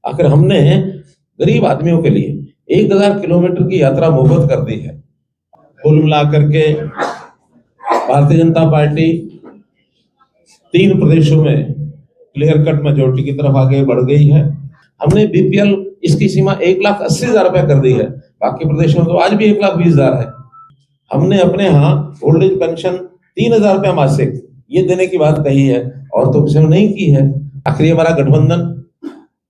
आखिर हमने गरीब आदमियों के लिए 1000 किलोमीटर की यात्रा मुफ्त कर दी है। कुल मिलाकर के भारतीय जनता पार्टी 3 प्रदेशों में क्लियर कट मेजोरिटी की तरफ आगे बढ़ गई है। हमने बीपीएल इसकी सीमा 1,80,000 रुपया कर दी है। बाकी प्रदेशों में तो आज भी 1,20,000 है। हमने अपने यहाँ ओल्ड एज पेंशन 3,000 रुपया मासिक ये देने की बात कही है और तो किसी ने नहीं की है। आखिर हमारा गठबंधन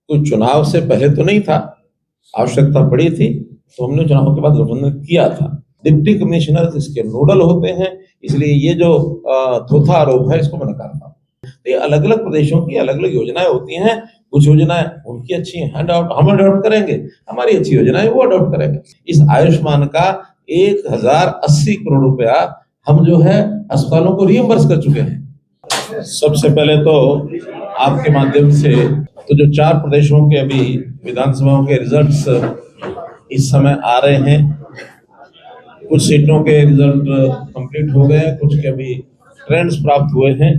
कोई चुनाव से पहले तो नहीं था, आवश्यकता पड़ी थी तो हमने चुनाव के बाद गठबंधन किया था। डिप्टी कमिश्नर इसके नोडल होते हैं, इसलिए ये जो थोथा आरोप है इसको मैं नकारता हूँ। ये अलग अलग प्रदेशों की अलग अलग योजनाएं होती हैं। कुछ योजनाएं उनकी अच्छी हैं, हम अडॉप्ट करेंगे, हमारी अच्छी योजनाएं वो अडॉप्ट करेंगे। इस आयुष्मान का 1080 करोड़ रुपया हम जो है अस्पतालों को रिइंबर्स कर चुके हैं। सबसे पहले तो आपके माध्यम से तो जो 4 प्रदेशों के अभी विधानसभाओं के रिजल्ट्स इस समय आ रहे हैं, कुछ सीटों के रिजल्ट कंप्लीट हो गए, कुछ के अभी ट्रेंड्स प्राप्त हुए हैं।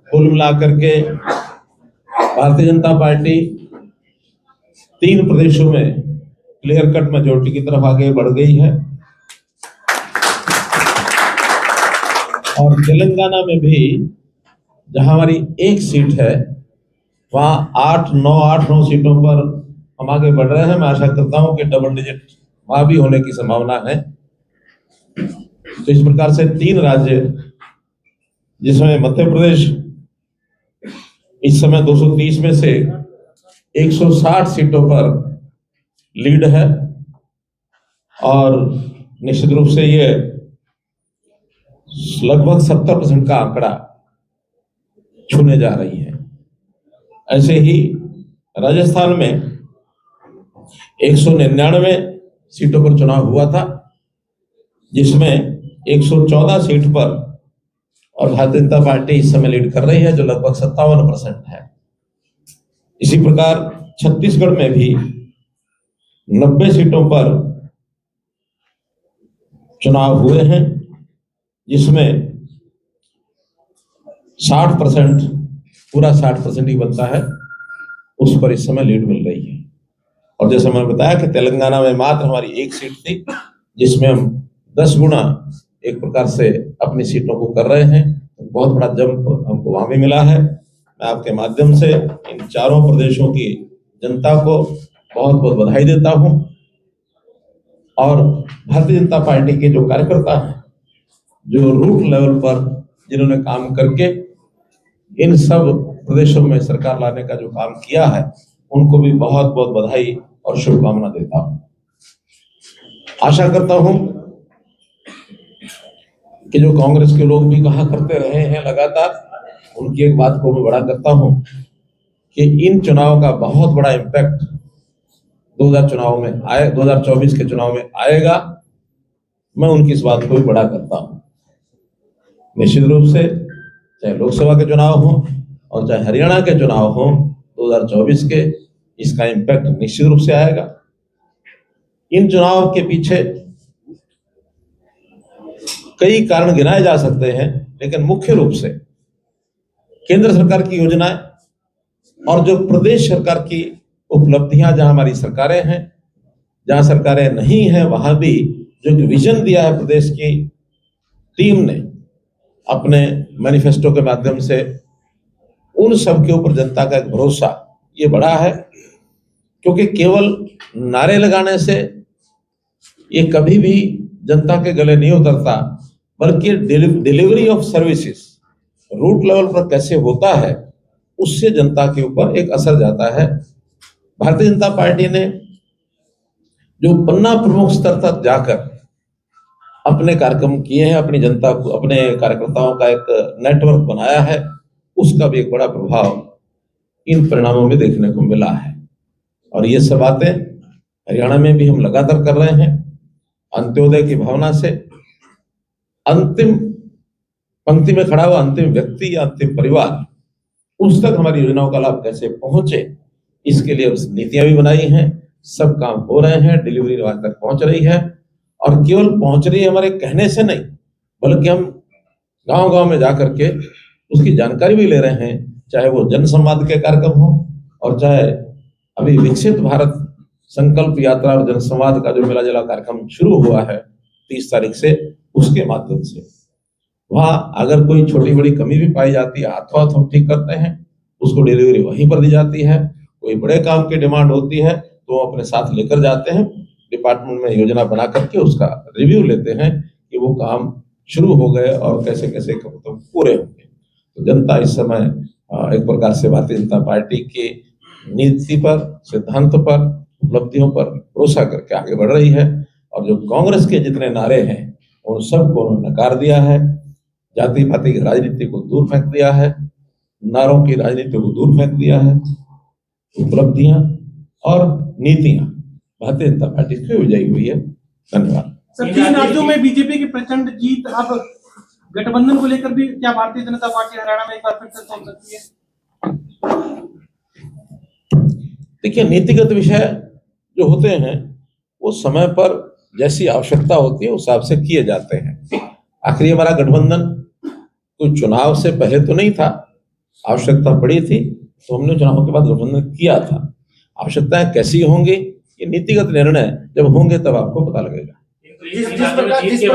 कुल मिलाकर के भारतीय जनता पार्टी 3 प्रदेशों में क्लियर कट मेजोरिटी की तरफ आगे बढ़ गई है और तेलंगाना में भी जहां हमारी एक सीट है वहां 8-9 सीटों पर हम आगे बढ़ रहे हैं। मैं आशा करता हूं कि डबल डिजिट वहां भी होने की संभावना है। तो इस प्रकार से 3 राज्य जिसमें मध्य प्रदेश इस समय 230 में से 160 सीटों पर लीड है और निश्चित रूप से ये लगभग 70% का आंकड़ा छूने जा रही है। ऐसे ही राजस्थान में 199 सीटों पर चुनाव हुआ था, जिसमें 114 सीट पर और भारतीय जनता पार्टी इस समय लीड कर रही है, जो लगभग 57% है। इसी प्रकार छत्तीसगढ़ में भी 90 सीटों पर चुनाव हुए हैं, जिसमें 60% पूरा 60% ही बनता है, उस पर इस समय लीड मिल रही है। और जैसे मैंने बताया कि तेलंगाना में मात्र हमारी एक सीट थी, जिसमें हम 10 गुना एक प्रकार से अपनी सीटों को कर रहे हैं। बहुत बड़ा जंप हमको वहां भी मिला है। मैं आपके माध्यम से इन 4 प्रदेशों की जनता को बहुत बहुत बधाई देता हूं और भारतीय जनता पार्टी के जो कार्यकर्ता हैं, जो रूट लेवल पर जिन्होंने काम करके इन सब प्रदेशों में सरकार लाने का जो काम किया है, उनको भी बहुत बहुत बधाई और शुभकामना देता हूं। आशा करता हूं कि जो कांग्रेस के लोग भी कहा करते रहे हैं लगातार, उनकी एक बात को मैं बड़ा करता हूं कि इन चुनाव का बहुत बड़ा इम्पैक्ट 2024 के चुनाव में आएगा। मैं उनकी इस बात को भी बड़ा करता हूं। निश्चित रूप से चाहे लोकसभा के चुनाव हो और चाहे हरियाणा के चुनाव हो 2024 के, इसका इम्पैक्ट निश्चित रूप से आएगा। इन चुनाव के पीछे कई कारण गिनाए जा सकते हैं, लेकिन मुख्य रूप से केंद्र सरकार की योजनाएं और जो प्रदेश सरकार की उपलब्धियां, जहां हमारी सरकारें हैं, जहां सरकारें नहीं हैं, वहां भी जो विजन दिया है प्रदेश की टीम ने अपने मैनिफेस्टो के माध्यम से, उन सब के ऊपर जनता का एक भरोसा ये बड़ा है। क्योंकि केवल नारे लगाने से ये कभी भी जनता के गले नहीं उतरता, बल्कि delivery of services root level पर कैसे होता है, उससे जनता के ऊपर एक असर जाता है। भारतीय जनता पार्टी ने जो पन्ना प्रमुख स्तर तक जाकर अपने कार्यक्रम किए हैं, अपनी जनता को, अपने कार्यकर्ताओं का एक नेटवर्क बनाया है, उसका भी एक बड़ा प्रभाव इन परिणामों में देखने को मिला है। और ये सब बातें हरियाणा में भी हम लगातार कर रहे हैं। अंत्योदय की भावना से अंतिम पंक्ति में खड़ा हुआ अंतिम व्यक्ति या अंतिम परिवार, उस तक हमारी योजनाओं का लाभ कैसे पहुंचे, इसके लिए नीतियां भी बनाई हैं। सब काम हो रहे हैं, डिलीवरी वहां तक पहुंच रही है और केवल पहुंच रही है हमारे कहने से नहीं, बल्कि हम गांव-गांव में जाकर के उसकी जानकारी भी ले रहे हैं, चाहे वो जन संवाद के कार्यक्रम हो और चाहे अभी विकसित भारत संकल्प यात्रा और जनसंवाद का जो मिला जुला कार्यक्रम शुरू हुआ है 30 तारीख से, उसके माध्यम से वहां अगर कोई छोटी बड़ी कमी भी पाई जाती है, हाथों हाथ हम ठीक करते हैं, उसको डिलीवरी वहीं पर दी जाती है। कोई बड़े काम की डिमांड होती है तो अपने साथ लेकर जाते हैं, डिपार्टमेंट में योजना बना करके उसका रिव्यू लेते हैं कि वो काम शुरू हो गए और कैसे कैसे तो पूरे होंगे। तो जनता इस समय एक प्रकार से भारतीय जनता पार्टी की नीति पर, सिद्धांत पर, उपलब्धियों पर भरोसा करके आगे बढ़ रही है। और जो कांग्रेस के जितने नारे हैं उन सबको उन्होंने नकार दिया है। जाति पाति की राजनीति को दूर फेंक दिया है, नारों की राजनीति को दूर फेंक दिया है। उपलब्धियां और नीतियां भारतीय जनता पार्टी की विजयी हुई है। धन्यवाद। सर, 3 राज्यों में बीजेपी की प्रचंड जीत, अब गठबंधन को लेकर भी क्या भारतीय जनता पार्टी हरियाणा में एक बार फिर से सोच सकती है? देखिए, नीतिगत विषय जो होते हैं वो समय पर जैसी आवश्यकता होती है उस हिसाब से किए जाते हैं। आखिरी हमारा गठबंधन कोई चुनाव से पहले तो नहीं था, आवश्यकता पड़ी थी तो हमने चुनाव के बाद गठबंधन किया था। आवश्यकताएं कैसी होंगी, ये नीतिगत निर्णय जब होंगे तब आपको पता लगेगा। रणनीति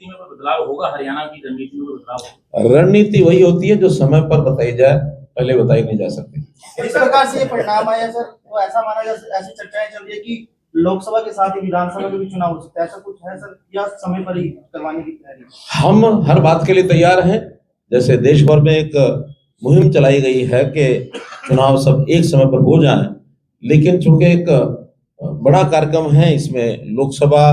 में कोई बदलाव होगा? हरियाणा की रणनीति में कोई बदलाव होगा? रणनीति वही होती है जो समय पर बताई जाए, पहले बताई नहीं जा सकती। इस प्रकार से ये परिणाम आया सर, तो ऐसा माना जा, ऐसी चर्चाएं चल रही है कि लोकसभा के साथ ही विधानसभा के भी चुनाव हो सकता है, ऐसा कुछ है सर, या समय पर ही करवाने की तैयारी? हम हर बात के लिए तैयार हैं। जैसे देश भर में एक मुहिम चलाई गई है कि चुनाव सब एक समय पर हो जाएं, लेकिन चूंकि एक बड़ा कार्यक्रम है, इसमें लोकसभा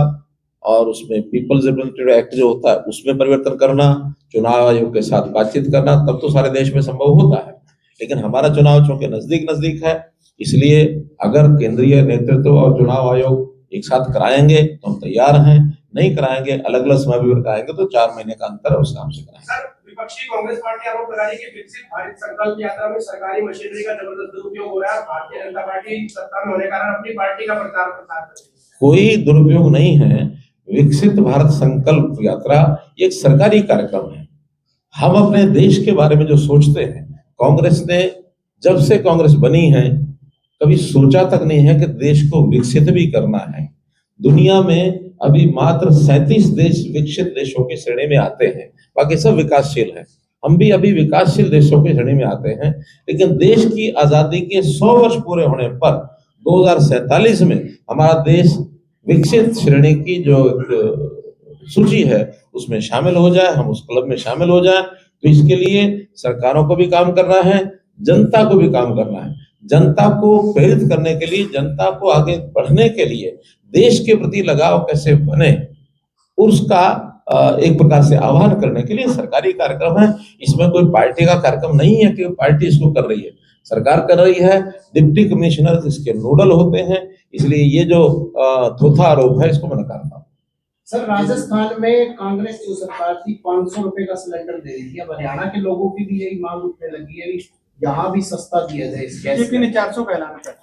और उसमें पीपल्स रिप्रेजेंटेटिव एक्ट जो होता है उसमें परिवर्तन करना, चुनाव आयोग के साथ बातचीत करना, तब तो सारे देश में संभव होता है। लेकिन हमारा चुनाव चूंकि नजदीक है, इसलिए अगर केंद्रीय नेतृत्व और चुनाव आयोग एक साथ कराएंगे तो हम तैयार हैं। नहीं कराएंगे, अलग अलग समय भी कराएंगे तो 4 महीने का अंतर है, उस काम से कराएंगे। विपक्षी कांग्रेस पार्टी आरोप लगा रही है कि विकसित भारत संकल्प यात्रा में सरकारी मशीनरी का जबरदस्त दुरुपयोग हो रहा है। भारतीय जनता पार्टी सत्ता में होने के कारण अपनी पार्टी का प्रचार प्रसार कर रही है। कोई दुरुपयोग नहीं है। विकसित भारत संकल्प यात्रा एक सरकारी कार्यक्रम है। हम अपने देश के बारे में जो सोचते हैं, कांग्रेस ने जब से कांग्रेस बनी है कभी सोचा तक नहीं है कि देश को विकसित भी करना है। दुनिया में अभी मात्र 37 देश विकसित देशों की श्रेणी में आते हैं, बाकी सब विकासशील हैं। हम भी अभी विकासशील देशों की श्रेणी में आते हैं। लेकिन देश की आजादी के 100 वर्ष पूरे होने पर 2047 में हमारा देश विकसित श्रेणी की जो सूची है उसमें शामिल हो जाए, हम उस क्लब में शामिल हो जाए। तो इसके लिए सरकारों को भी काम करना है, जनता को भी काम करना है। जनता को प्रेरित करने के लिए, जनता को आगे बढ़ने के लिए, देश के प्रति लगाव कैसे बने, उसका एक प्रकार से आह्वान करने के लिए सरकारी कार्यक्रम है। इसमें कोई पार्टी का कार्यक्रम नहीं है कि पार्टी इसको कर रही है, सरकार कर रही है। डिप्टी कमिश्नर इसके नोडल होते हैं। इसलिए ये जो थोथा आरोप है इसको मैं नकारता हूं। सर, राजस्थान में कांग्रेस जो सरकार थी 500 रुपए का सिलेंडर दे रही थी, अब हरियाणा के लोगों की भी यही मांग उठने लगी है, यहाँ भी सस्ता दिया जाए। बीजेपी ने 400 का ऐलान किया।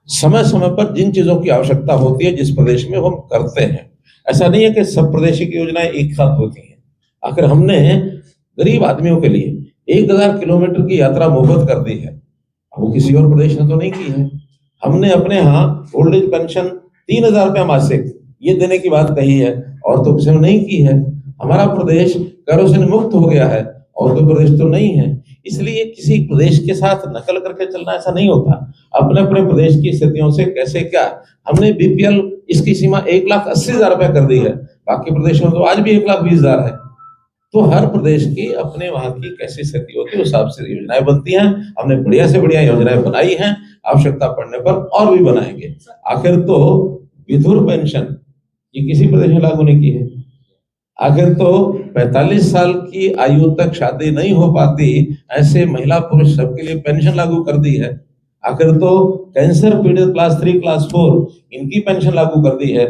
समय समय पर जिन चीजों की आवश्यकता होती है जिस प्रदेश में वो हम करते हैं। ऐसा नहीं है कि सब प्रदेशी की योजनाएं एक साथ होती हैं। आखिर हमने गरीब आदमियों के लिए 1000 किलोमीटर की यात्रा मुफ्त कर दी है, वो किसी और प्रदेश ने तो नहीं की है। हमने अपने यहाँ ओल्ड एज पेंशन 3000 रुपया मासिक ये देने की बात कही है, और तो किसी ने नहीं की है। हमारा प्रदेश करों से मुक्त हो गया है, और कोई प्रदेश तो नहीं है। इसलिए किसी प्रदेश के साथ नकल करके चलना ऐसा नहीं होता। अपने अपने प्रदेश की स्थितियों से कैसे क्या, हमने बीपीएल इसकी सीमा 1,80,000 रुपया कर दी है, बाकी प्रदेशों में तो आज भी 1,20,000 है। तो हर प्रदेश की अपने वहां की कैसी स्थिति होती है उस हिसाब से योजनाएं बनती हैं। हमने बढ़िया से बढ़िया योजनाएं बनाई हैं, आवश्यकता पड़ने पर और भी बनाएंगे। आखिर तो विधुर पेंशन ये किसी प्रदेश में लागू नहीं की है। आखिर तो 45 साल की आयु तक शादी नहीं हो पाती ऐसे महिला पुरुष सबके लिए पेंशन लागू कर दी है। आखिर तो कैंसर पीड़ित क्लास 3 क्लास 4 इनकी पेंशन लागू कर दी है।